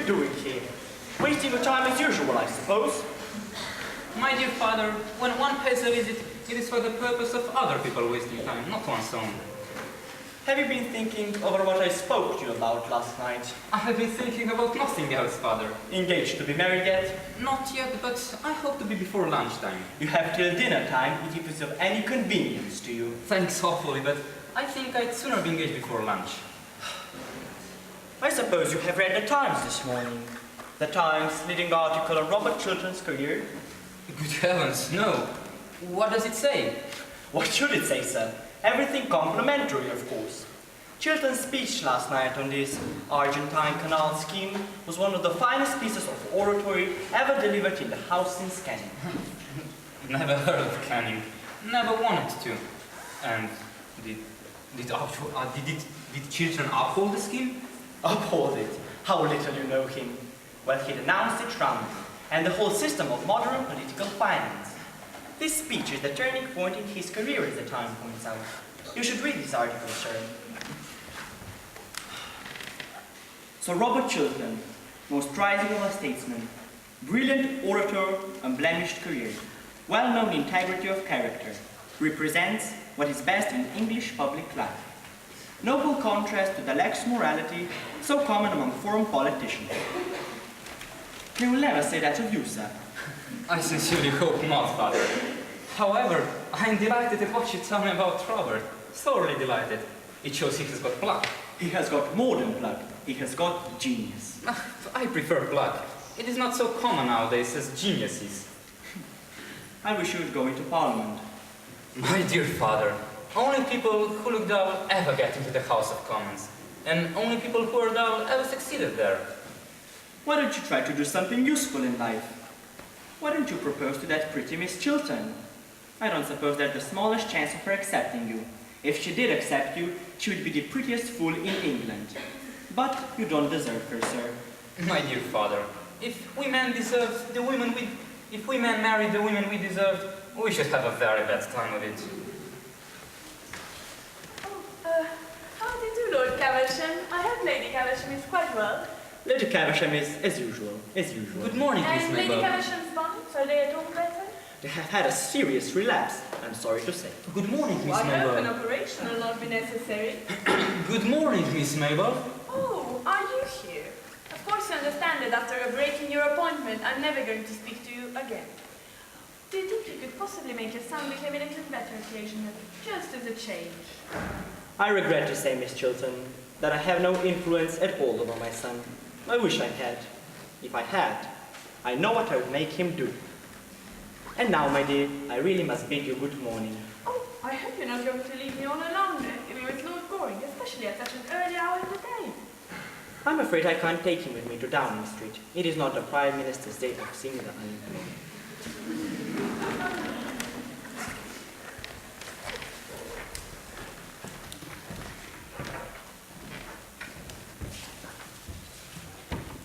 you doing here? Wasting your time as usual, I suppose. My dear father, when one pays a visit, it is for the purpose of other people wasting time, not one's own. Have you been thinking over what I spoke to you about last night? I have been thinking about nothing else, father. Engaged to be married yet? Not yet, but I hope to be before lunchtime. You have till dinner time if it is of any convenience to you. Thanks awfully, but I think I'd sooner be engaged before lunch. I suppose you have read the Times this morning. The Times leading article on Robert Chiltern's career. Good heavens, no. What does it say? What should it say, sir? Everything complimentary, of course. Chiltern's speech last night on this Argentine canal scheme was one of the finest pieces of oratory ever delivered in the House since Canning. Never heard of Canning. Never wanted to. And did Chiltern uphold the scheme? Uphold it? How little you know him. Well, he denounced it roundly, and the whole system of modern political finance. This speech is the turning point in his career, as the Times points out. You should read this article, sir. Sir Robert Chiltern, most rising of a statesman, brilliant orator, unblemished career, well-known integrity of character, represents what is best in English public life. Noble contrast to the lax morality so common among foreign politicians. He will never say that of you, sir. I sincerely hope not, father. However, I am delighted at what you tell me about Robert. Thoroughly delighted. It shows he has got pluck. He has got more than pluck. He has got genius. I prefer pluck. It is not so common nowadays as genius is. I wish you would go into Parliament. My dear father, only people who look dull ever get into the House of Commons. And only people who are dull ever succeeded there. Why don't you try to do something useful in life? Why don't you propose to that pretty Miss Chiltern? I don't suppose there's the smallest chance of her accepting you. If she did accept you, she would be the prettiest fool in England. But you don't deserve her, sir. My dear father, if we men marry the women we deserve, we should have a very bad time of it. How do you do, Lord Caversham? I hope Lady Caversham is quite well. Lady Caversham is as usual. Good morning, Miss And Mabel. Lady Caversham's bonds, are they at all better? They have had a serious relapse, I'm sorry to say. Good morning, Miss I hope an Mabel. operation will not be necessary. Good morning, Miss Mabel. Oh, are you here? Of course you understand that after breaking your appointment, I'm never going to speak to you again. Do you think you could possibly make your son behave a little better occasionally, just as a change? I regret to say, Miss Chiltern, that I have no influence at all over my son. I wish I had. If I had, I know what I would make him do. And now, my dear, I really must bid you good morning. Oh, I hope you're not going to leave me all alone with Lord Goring, especially at such an early hour in the day. I'm afraid I can't take him with me to Downing Street. It is not the Prime Minister's day of singular unemployment.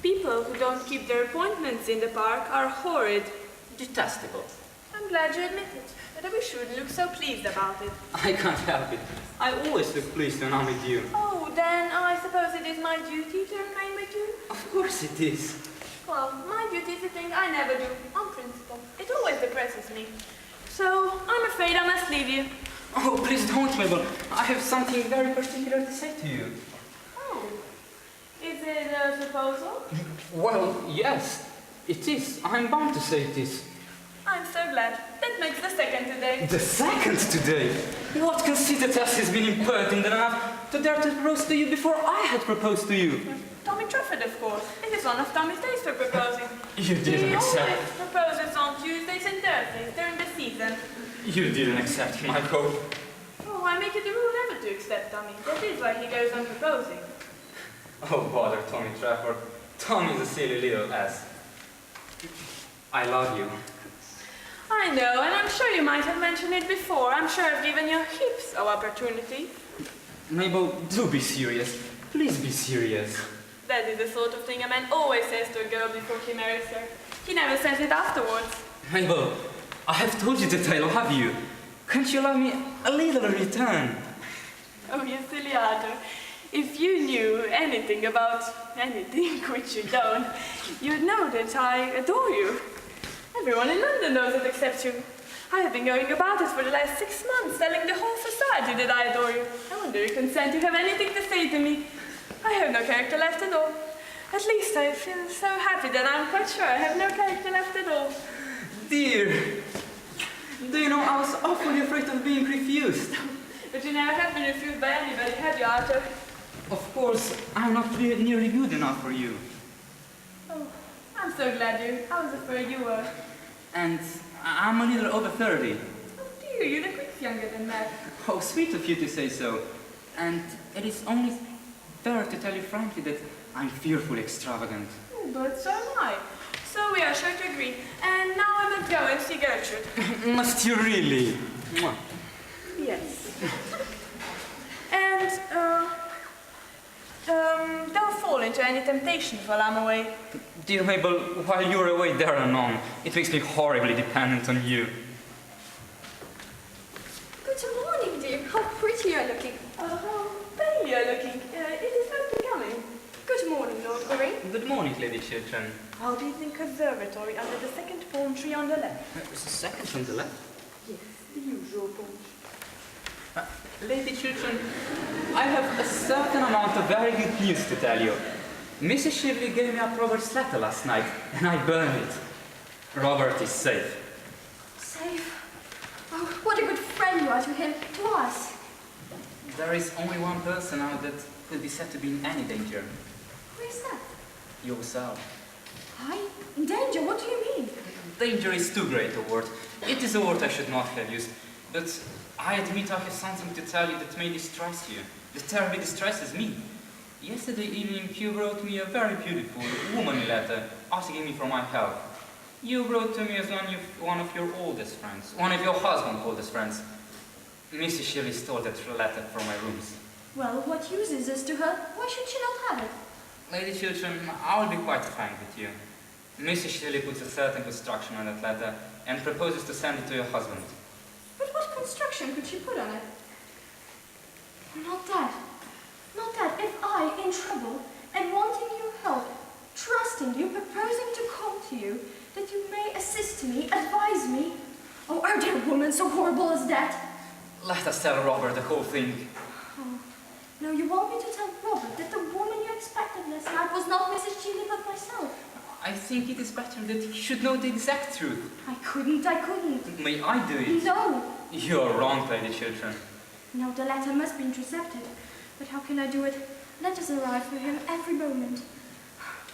People who don't keep their appointments in the park are horrid. Detestable. I'm glad you admit it, but I wish you wouldn't look so pleased about it. I can't help it. I always look pleased when I'm with you. Oh, then I suppose it is my duty to remain with you? Of course it is. Well, my duty is a thing I never do, on principle. It always depresses me. So, I'm afraid I must leave you. Oh, please don't, Mabel. I have something very particular to say to you. Oh, is it a proposal? Well, yes, it is. I'm bound to say it is. I'm so glad. That makes the second today. The second today? What conceited ass has been impertinent enough to dare to propose to you before I had proposed to you? Tommy Trafford, of course. It is one of Tommy's days for proposing. You didn't He accept. always proposes on Tuesdays and Thursdays during the season. You didn't accept my code. Oh, I make it a rule never to accept Tommy. That is why he goes on proposing. Oh, bother Tommy Trafford. Tommy's a silly little ass. I love you. I know, and I'm sure you might have mentioned it before. I'm sure I've given you heaps of opportunity. Mabel, do be serious. Please be serious. That is the sort of thing a man always says to a girl before he marries her. He never says it afterwards. Mabel, I have told you that I love you. Can't you love me a little in return? Oh, you silly Arthur. If you knew anything about anything, which you don't, you'd know that I adore you. Everyone in London knows it except you. I have been going about it for the last 6 months, telling the whole society that I adore you. I wonder, consent, you have anything to say to me? I have no character left at all. At least I feel so happy that I'm quite sure I have no character left at all. Dear, do you know I was awfully afraid of being refused. But you never have been refused by anybody, have you, Arthur? Of course, I'm not nearly good enough for you. Oh, I'm so glad I was afraid you were. And I'm a little over 30. Oh dear, you look much younger than that. How sweet of you to say so. And it is only fair to tell you frankly that I'm fearfully extravagant. Oh, but so am I. So we are sure to agree. And now I must go and see Gertrude. Must you really? Yes. And, don't fall into any temptations while I'm away. Dear Mabel, while you're away there and on, it makes me horribly dependent on you. Good morning, dear. How pretty you're looking. How pale you're looking. It is most becoming. Good morning, Lord Goring. Good morning, Lady Chiltern. I'll be in the conservatory under the second palm tree on the left. Second from the left? Yes, the usual palm. Lady Chiltern, I have a certain amount of very good news to tell you. Mrs. Shively gave me up Robert's letter last night, and I burned it. Robert is safe. Safe? Oh, what a good friend you are to him, to us. There is only one person now that could be said to be in any danger. Who is that? Yourself. I? In danger? What do you mean? Danger is too great a word. It is a word I should not have used. But I admit I have something to tell you that may distress you. That terribly distresses me. Yesterday evening you wrote me a very beautiful, womanly letter asking me for my help. You wrote to me as one of your oldest friends, one of your husband's oldest friends. Mrs. Shirley stole that letter from my rooms. Well, what use is this to her? Why should she not have it? Lady Chiltern, I will be quite frank with you. Mrs. Shirley puts a certain construction on that letter and proposes to send it to your husband. But what construction could she put on it? Not that. Not that. If I, in trouble, and wanting your help, trusting you, proposing to come to you, that you may assist me, advise me. Oh, are there women so horrible as that? Let us tell Robert the whole thing. Oh, no, you want me to tell Robert that the woman you expected last night was not Mrs. Chiltern but myself? I think it is better that he should know the exact truth. I couldn't. May I do it? No. You are wrong, Lady Chiltern. No, the letter must be intercepted. But how can I do it? Letters arrive for him every moment.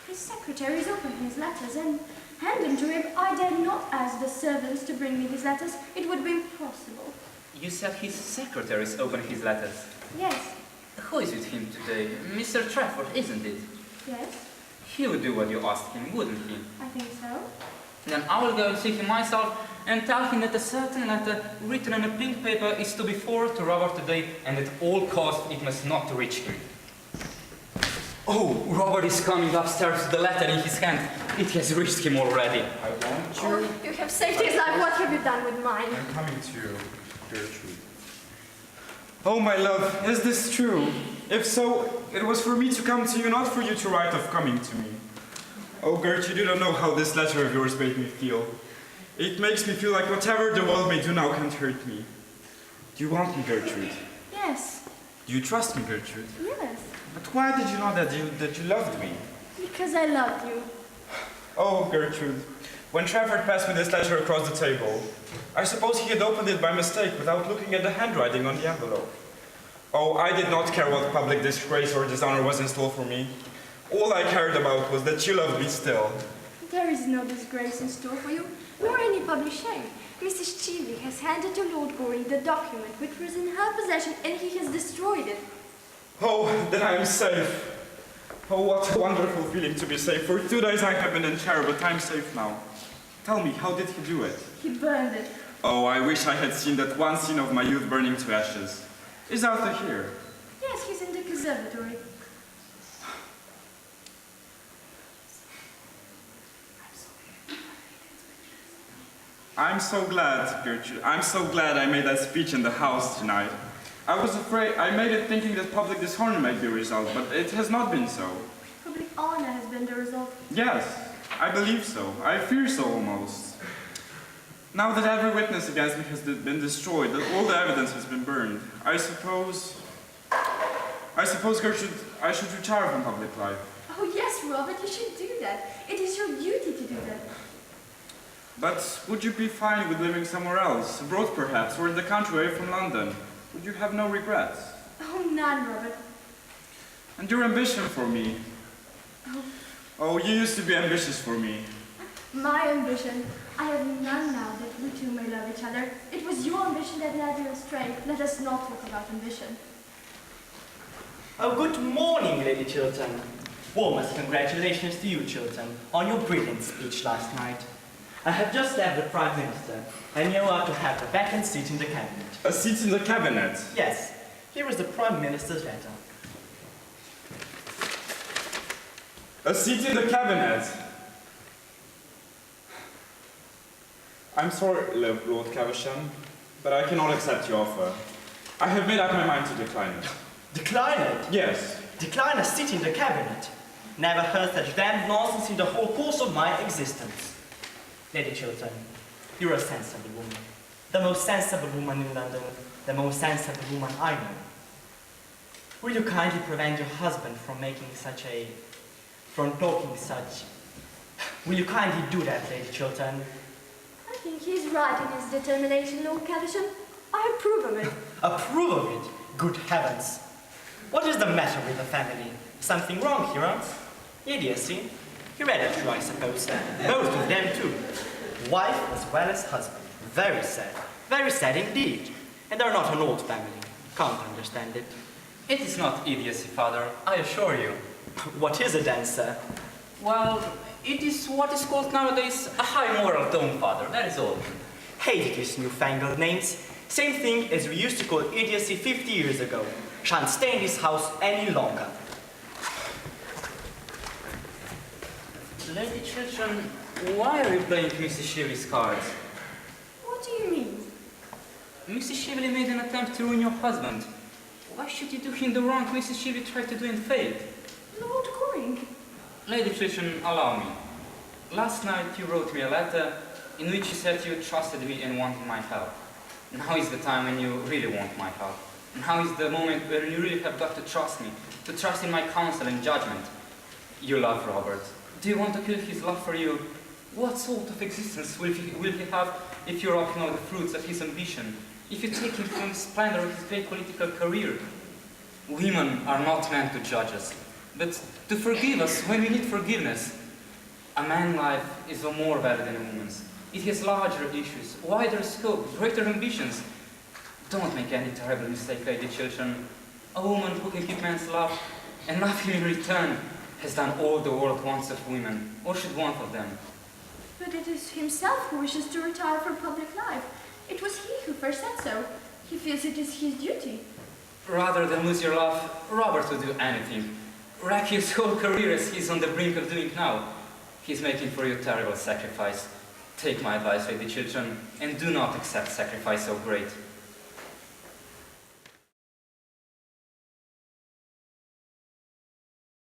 His secretaries open his letters and hand them to him. I dare not ask the servants to bring me his letters. It would be impossible. You said his secretaries open his letters. Yes. Who is with him today? Mr. Trafford, isn't it? Yes. He would do what you asked him, wouldn't he? I think so. Then I will go and see him myself and tell him that a certain letter written on a pink paper is to be forwarded to Robert today and at all costs it must not reach him. Oh, Robert is coming upstairs with the letter in his hand. It has reached him already. I want you. Oh, you have saved his life. What have you done with mine? I'm coming to you, Gertrude. Oh, my love, is this true? If so, it was for me to come to you, not for you to write of coming to me. Oh, Gertrude, you don't know how this letter of yours made me feel. It makes me feel like whatever the world may do now can't hurt me. Do you want me, Gertrude? Yes. Do you trust me, Gertrude? Yes. But why did you know that you loved me? Because I loved you. Oh, Gertrude, when Trafford passed me this letter across the table, I suppose he had opened it by mistake without looking at the handwriting on the envelope. Oh, I did not care what public disgrace or dishonor was in store for me. All I cared about was that you loved me still. There is no disgrace in store for you, nor any public shame. Mrs. Chiltern has handed to Lord Goring the document which was in her possession, and he has destroyed it. Oh, then I am safe. Oh, what a wonderful feeling to be safe. For 2 days I have been in terror, but I'm safe now. Tell me, how did he do it? He burned it. Oh, I wish I had seen that one scene of my youth burning to ashes. Is Arthur here? Yes, he's in the conservatory. I'm so glad, Gertrude. I'm so glad I made that speech in the house tonight. I was afraid, I made it thinking that public dishonor might be a result, but it has not been so. Public honor has been the result. Yes, I believe so. I fear so almost. Now that every witness against me has been destroyed, that all the evidence has been burned, I suppose, Gertrude, I should retire from public life. Oh yes, Robert, you should do that. It is your duty to do that. But would you be fine with living somewhere else, abroad perhaps, or in the country away from London? Would you have no regrets? Oh, none, Robert. And your ambition for me? Oh, you used to be ambitious for me. My ambition? I have none now that we two may love each other. It was your ambition that led you astray. Let us not talk about ambition. Oh, good morning, Lady Chiltern. Warmest congratulations to you, Chiltern, on your brilliant speech last night. I have just left the Prime Minister, and you are to have a vacant seat in the Cabinet. A seat in the Cabinet? Yes, here is the Prime Minister's letter. A seat in the Cabinet? I'm sorry, Lord Caversham, but I cannot accept your offer. I have made up my mind to decline it. Decline it? Yes. Decline a seat in the Cabinet? Never heard such damned nonsense in the whole course of my existence. Lady Chiltern, you're a sensible woman. The most sensible woman in London, the most sensible woman I know. Will you kindly prevent your husband from talking such... Will you kindly do that, Lady Chiltern? I think he's right in his determination, Lord Caversham. I approve of it. Approve of it? Good heavens! What is the matter with the family? Something wrong here, huh? Idiocy? Hereditary, I suppose. Both of them, too. Wife as well as husband. Very sad. Very sad indeed. And they're not an old family. Can't understand it. It is not idiocy, father, I assure you. What is it then, sir? Well, it is what is called nowadays a high moral tone, father, that is all. Hate these newfangled names. Same thing as we used to call idiocy 50 years ago. Shan't stay in this house any longer. Lady Chiltern, why are you playing Mrs. Shively's cards? What do you mean? Mrs. Shively made an attempt to ruin your husband. Why should you do him the wrong Mrs. Shively tried to do and failed? Lord Goring. Lady Chiltern, allow me. Last night you wrote me a letter in which you said you trusted me and wanted my help. Now is the time when you really want my help. Now is the moment where you really have got to trust me, to trust in my counsel and judgment. You love Robert. Do you want to kill his love for you? What sort of existence will he have if you rob him of the fruits of his ambition? If you take him from the splendor of his great political career? Women are not meant to judge us, but to forgive us when we need forgiveness. A man's life is no more valid than a woman's. It has larger issues, wider scope, greater ambitions. Don't make any terrible mistake, Lady Chiltern. A woman who can keep man's love and love him in return has done all the world wants of women, or should want of them. But it is himself who wishes to retire from public life. It was he who first said so. He feels it is his duty. Rather than lose your love, Robert would do anything. Wreck his whole career as he's on the brink of doing now. He's making for you a terrible sacrifice. Take my advice, Lady Chiltern, and do not accept sacrifice so great.